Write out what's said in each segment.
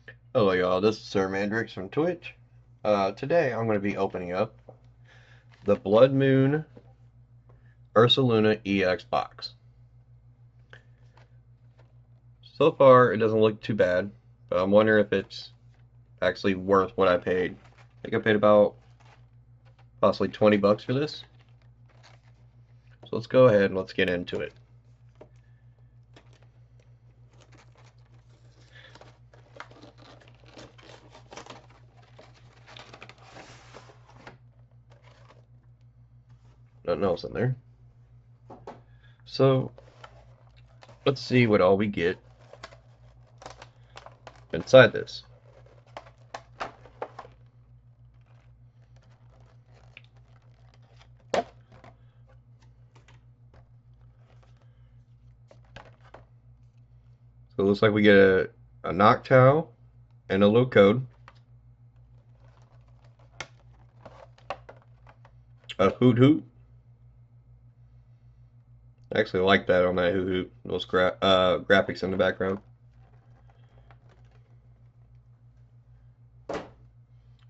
Hello y'all, this is Sir Mandrix from Twitch. Today I'm going to be opening up the Blood Moon Ursaluna EX box. So far it doesn't look too bad, but I'm wondering if it's actually worth what I paid. I think I paid about possibly 20 bucks for this. So let's go ahead and let's get into it. Nothing else in there. So let's see what all we get inside this. So it looks like we get a Noctowl and a low code, a Hoot Hoot. I actually like that on that Hoot Hoot, those graphics in the background.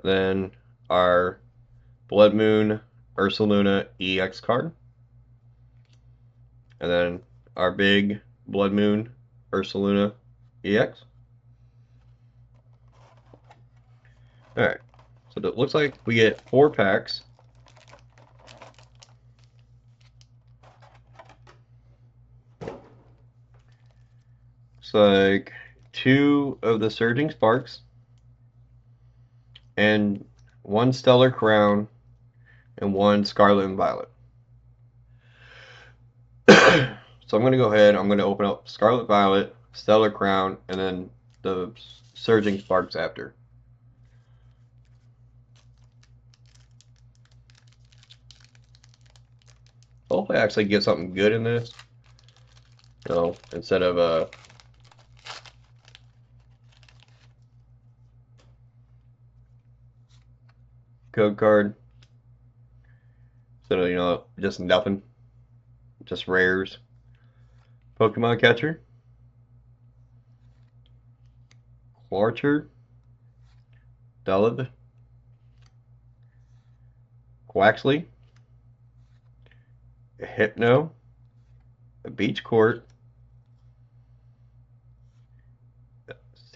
Then our Blood Moon ursaluna EX card. And then our big Blood Moon ursaluna EX. Alright, so it looks like we get 4 packs. It's like 2 of the Surging Sparks, and 1 Stellar Crown, and 1 Scarlet and Violet. So I'm going to go ahead, I'm going to open up Scarlet Violet, Stellar Crown, and then the Surging Sparks after. Hopefully I actually get something good in this. So instead of a code card, instead of, just nothing, just rares. Pokemon Catcher, Quarcher, Dullard, Quaxley, a Hypno, a Beach Court,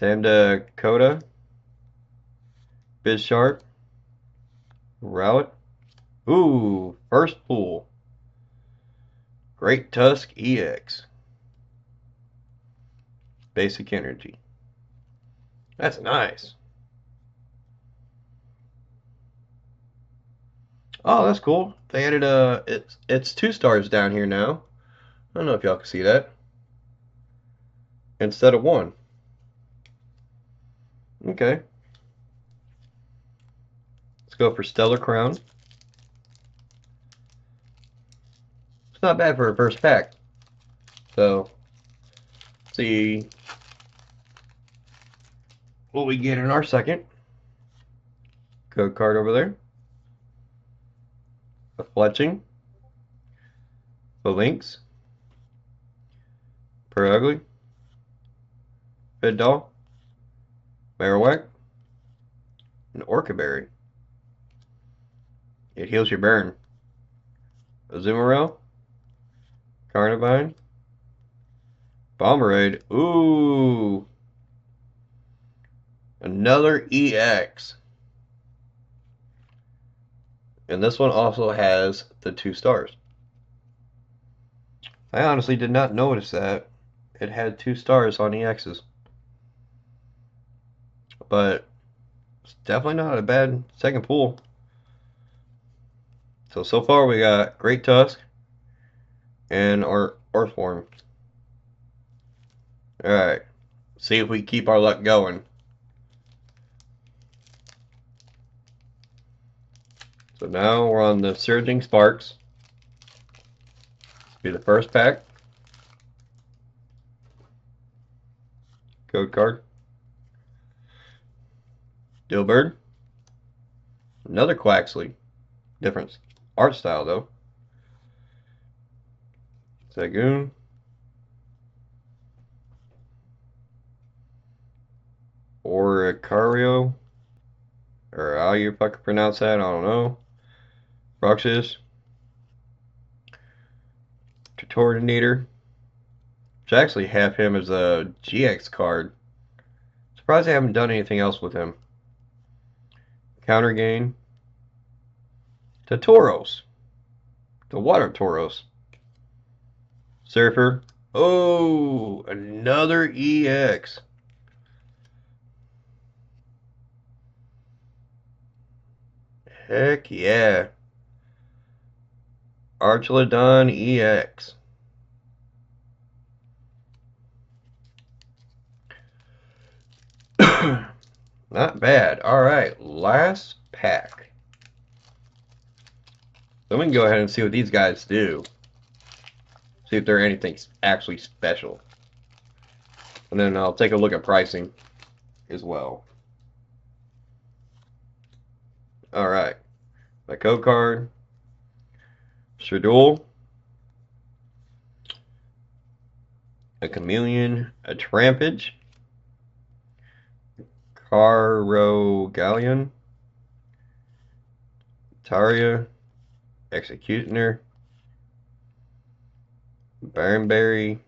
Sandakoda, Bizsharp, Rowlet. Ooh, first pull. Great Tusk EX. Basic Energy. That's nice. Oh, that's cool. They added it's 2 stars down here now. I don't know if y'all can see that. Instead of 1. Okay. Let's go for Stellar Crown. It's not bad for a first pack. So, let's see what we get in our second. Code card over there. A Fletching. The Lynx. Perugly. Fiddoll. Marowak. An Orcaberry. It heals your burn. Azumarill. Carnivine. Bomberade. Ooh. Another EX. And this one also has the 2 stars. I honestly did not notice that it had 2 stars on EXs. But it's definitely not a bad second pull. So far we got Great Tusk and our Earthworm. Alright. See if we keep our luck going. So now we're on the Surging Sparks. This will be the first pack. Code card. Dilbird. Another Quaxley. Different art style though. Sagoon. Oricario, or how you fucking pronounce that, I don't know. Roxas, Tornador, which I actually have him as a GX card. Surprised I haven't done anything else with him. Counter gain. To Tauros. The Water Tauros. Surfer. Oh, another EX. Heck yeah. Archelodon EX. Not bad. Alright, last pack. Then we can go ahead and see what these guys do. See if they're anything actually special. And then I'll take a look at pricing as well. Alright. My code card. Shadul. A Chameleon. A Trampage. Carrogallion. Taria. Executioner. Baronberry.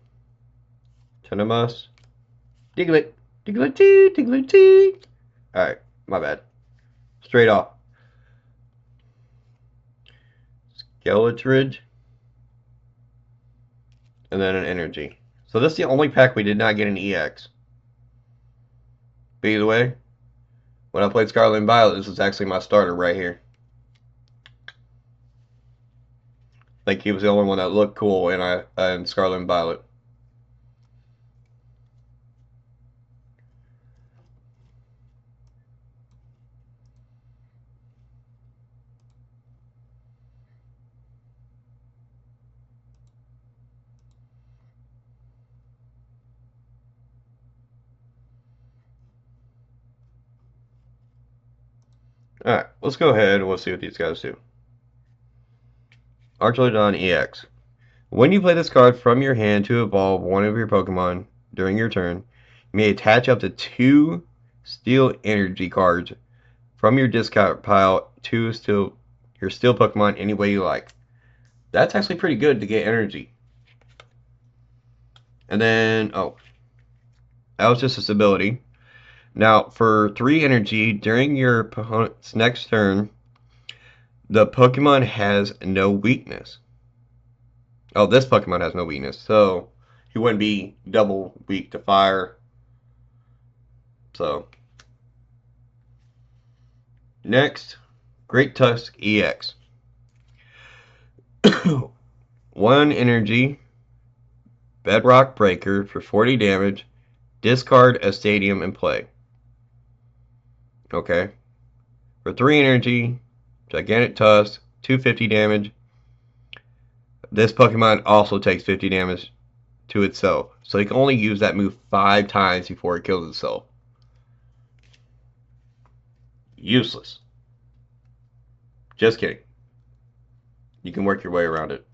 Tenemus. Diglett. Diglett-tee. Diglett-tee. Alright, my bad. Straight off. Skeletridge. And then an energy. So this is the only pack we did not get an EX. But either way, when I played Scarlet and Violet, this was actually my starter right here. I think he was the only one that looked cool in Scarlet and Violet. Alright, let's go ahead and we'll see what these guys do. Archelodon EX. When you play this card from your hand to evolve one of your Pokemon during your turn, you may attach up to 2 Steel Energy cards from your discard pile to your Steel Pokemon any way you like. That's actually pretty good to get energy. And then, oh, that was just his ability. Now, for 3 energy, during your opponent's next turn, the Pokemon has no weakness. Oh, this Pokemon has no weakness, so he wouldn't be double weak to fire. So, next, Great Tusk EX. 1 energy, Bedrock Breaker for 40 damage, discard a stadium and play. Okay. For 3 energy, Gigantic Tusk, 250 damage. This Pokemon also takes 50 damage to itself. So you can only use that move 5 times before it kills itself. Useless. Just kidding. You can work your way around it.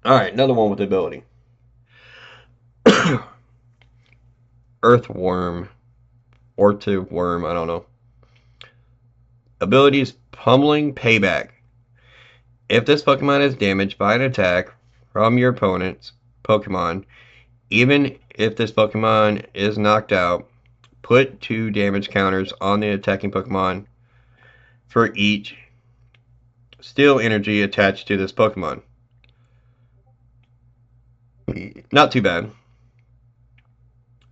Alright, another one with ability. Earthworm. Worm, I don't know. Abilities Pummeling Payback. If this Pokemon is damaged by an attack from your opponent's Pokemon, even if this Pokemon is knocked out, put 2 damage counters on the attacking Pokemon for each Steel Energy attached to this Pokemon. Not too bad.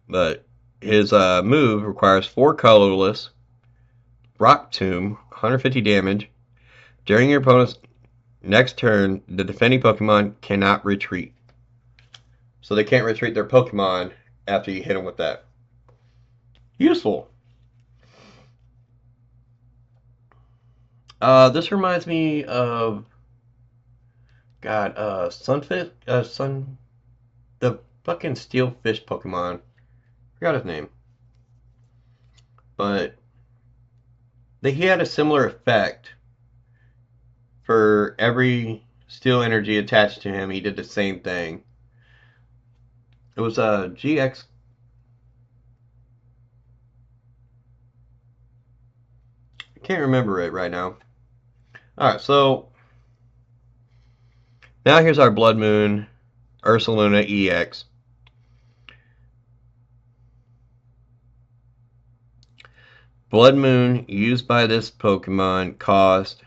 But his move requires 4 colorless, Rock Tomb, 150 damage. During your opponent's next turn, the defending Pokemon cannot retreat. So they can't retreat their Pokemon after you hit them with that. Useful. This reminds me of Sunfish, the fucking Steel Fish Pokemon. Forgot his name. But he had a similar effect. For every Steel Energy attached to him, he did the same thing. It was a GX. Can't remember it right now. Alright, so now here's our Blood Moon Ursaluna EX. Blood Moon used by this Pokemon cost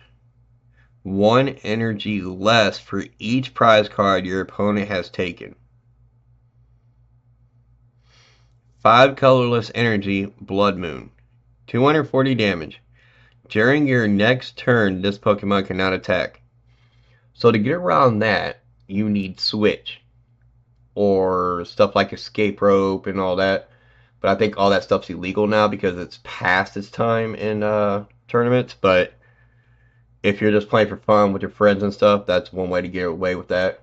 1 energy less for each prize card your opponent has taken. 5 colorless energy, Blood Moon. 240 damage. During your next turn, this Pokemon cannot attack. So to get around that, you need Switch. Or stuff like Escape Rope and all that. But I think all that stuff's illegal now because it's past its time in tournaments. But if you're just playing for fun with your friends and stuff, that's one way to get away with that.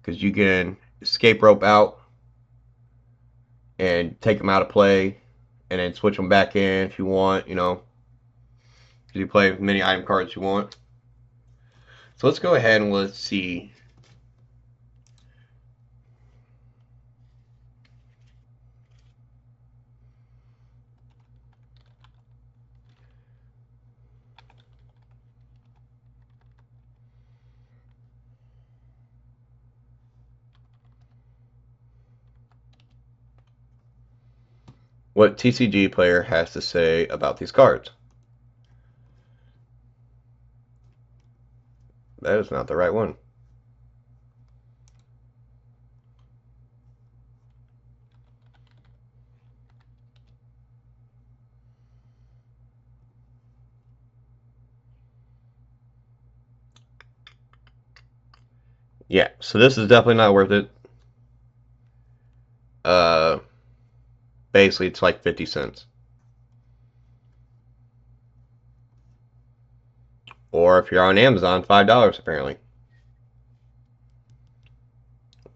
Because you can Escape Rope out and take them out of play and then switch them back in if you want, you know. You play as many item cards you want. So let's go ahead and let's see. What TCG player has to say about these cards. That is not the right one. Yeah, so this is definitely not worth it. Basically, it's like 50 cents. Or if you're on Amazon, $5 apparently.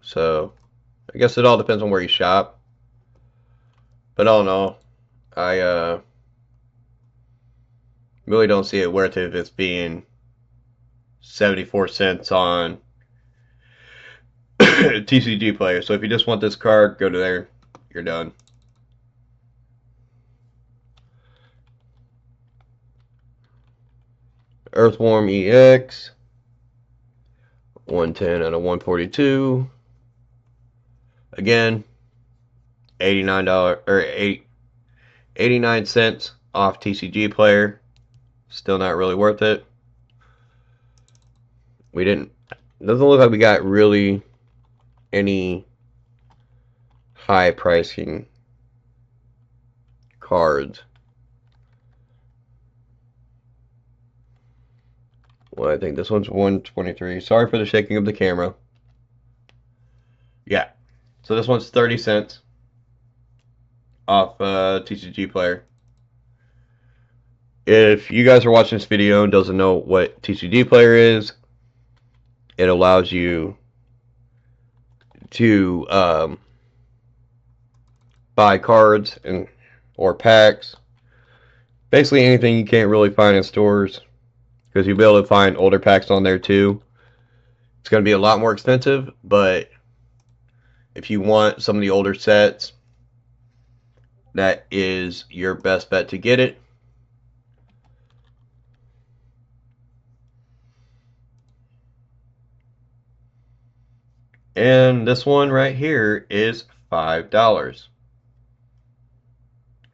So, I guess it all depends on where you shop. But all in all, I really don't see it worth it if it's being 74 cents on TCG player. So if you just want this card, go to there. You're done. Earthworm EX. 110 out of 142. Again, $89 or 89 cents off TCG player. Still not really worth it. We didn't. Doesn't look like we got really any high pricing cards. Well, I think this one's 123. Sorry for the shaking of the camera. Yeah. So this one's 30 cents off TCG player. If you guys are watching this video and doesn't know what TCG player is, it allows you to buy cards and or packs. Basically anything you can't really find in stores, because you'll be able to find older packs on there too. It's going to be a lot more expensive, but if you want some of the older sets, that is your best bet to get it. And this one right here is $5.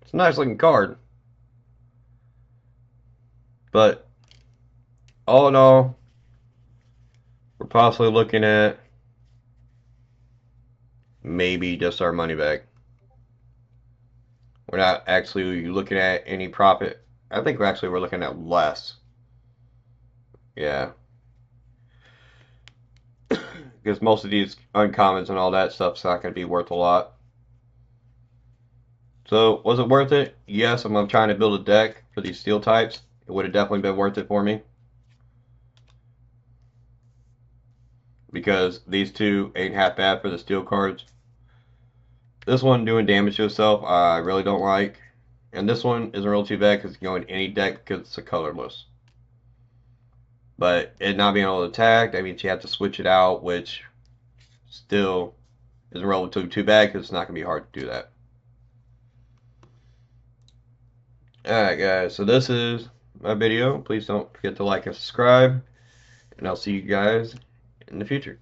It's a nice looking card. But all in all, we're possibly looking at maybe just our money back. We're not actually looking at any profit. I think we're looking at less. Yeah. Because most of these uncommons and all that stuff's not going to be worth a lot. So, was it worth it? Yes, I'm trying to build a deck for these steel types. It would have definitely been worth it for me. Because these two ain't half bad for the steel cards. This one doing damage to itself, I really don't like. And this one isn't real too bad because it can go in any deck because it's a colorless. But it not being able to attack, that means you have to switch it out, which still isn't relatively too bad because it's not going to be hard to do that. Alright guys, so this is my video, please don't forget to like and subscribe, and I'll see you guys in the future.